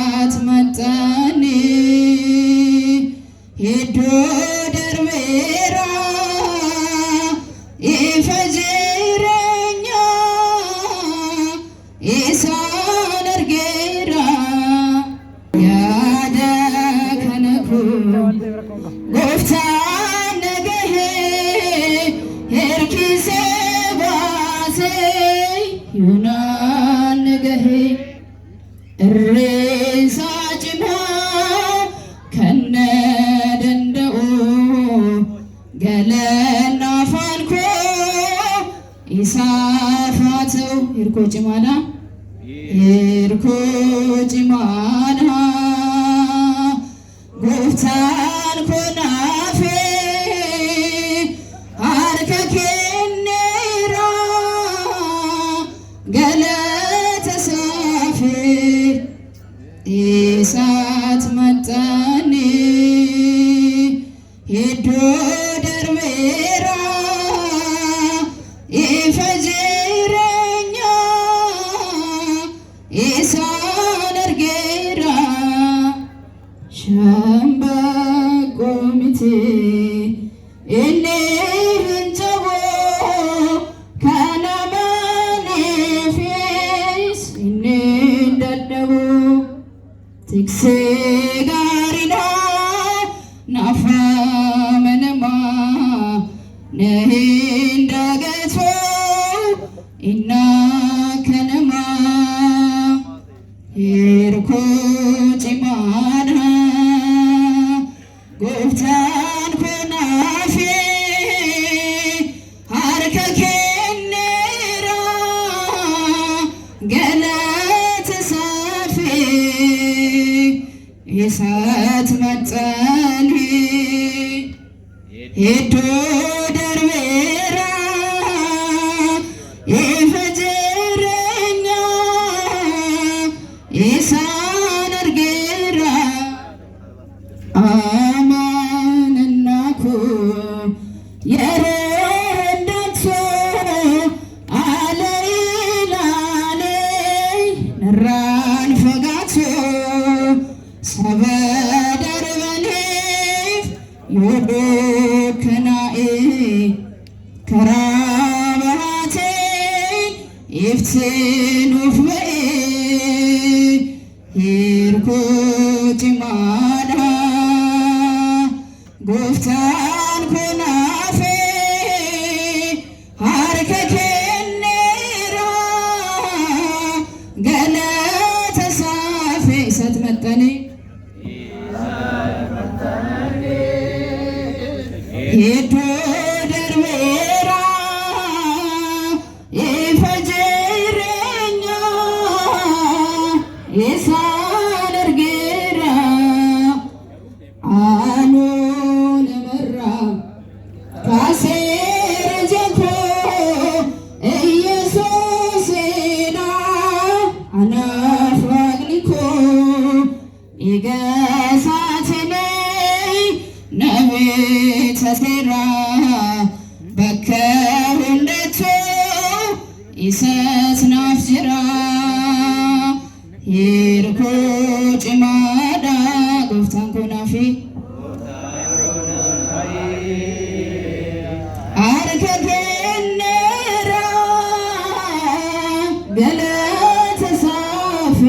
ኢሳት መጠኒ ሄዶ ደርቤራ ኢፈጅረኛ ኢሳን እርጌራ ያደ ከነኩ ጎፍታ ነገሄ ሄርኪሴ ባሴ ዩናን ነገሄ እሬሳ ጭማ ከነ ደንደኡ ገለና ፋንኮ ኢሳፋተው ሂርኮ ጭማና ሂርኮ ጭማና ጎፍታን ኮናፌ አርከ ኬኔራ ገለተ ሳፌ ኢሳት መጠኒ ሄዶ ደርቤራ ኢፈጅረኛ ኢሳን እርጌራ ሸምበቆ ሚቴ እኔ ህንጨቦ ከነመኔ ፌስ እኔ ደደቡ ትክሴ ጋሪና ናፋ መነማ ነሄ እንደገቶ ኢና ከነማ ሄርኮ ጭማና ጎፍታን ኮናፌ ሃርከ ኬኔራ ገለተ ሳፌ ኢሳት መጠኒ ሄዶ ደርቤራ ኢፈጅረኛ ኢሳን እርጌራ አማንናኩ የረዳቶ አለይላሌ ነራን ፈጋቶ ሰበደርበኔፍ ዮዶክናኤ ከራባቴ ይፍትኑፍ በኤ ሂርኮ ጭማና ጎፍታን ኮናፌ ሃርከ ኬኔራ ገለተ ሳፌ ኢሳት መጠኒ ሄዶ ደርቤራ ኢፈጅረኛ ኢሳን እርጌራ አኖ ነመራ ካሴረ ጀኮ ኢየሱስና አናፍራግኒኮ ኢገሳትኔ ነቤተ ሴራ በከ ሁንደቶ ኢሰት ናፍጅራ ሂርኮ ጭማዳ ጎፍታን ኮናፌ ሃርከ ኬኔራ ገለተ ሳፌ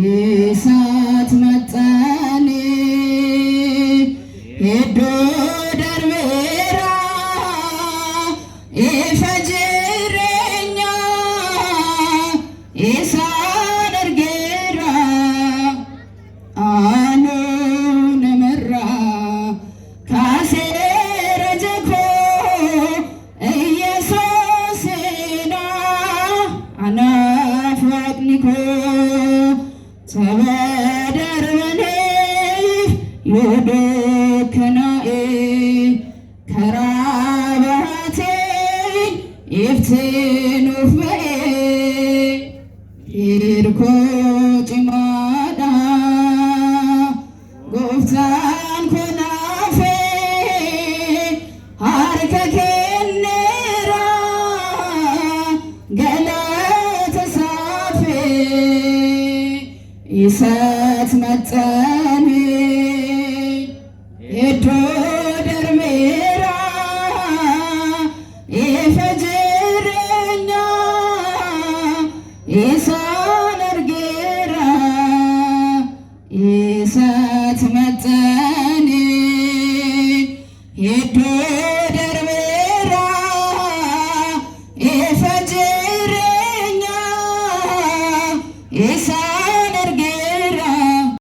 ኢሳት መጠኒ ሄዶ ደርቤራ ኢፈጅረኛ ኢሳን እርጌራ አኖ ነመራ ካሴረ ጀኮ ኢየሱስና አናፍራቅኒኮ ሰበደርበኔፍ ዮዶክናኤ ከራባቴ ይፍትኑፍ በኤ ሂርኮ ጭማዳ ጎፍታን ኮናፌ ሃርከ ኬኔራ ገለተ ሳፌ ይሰት መጠን ሄዶ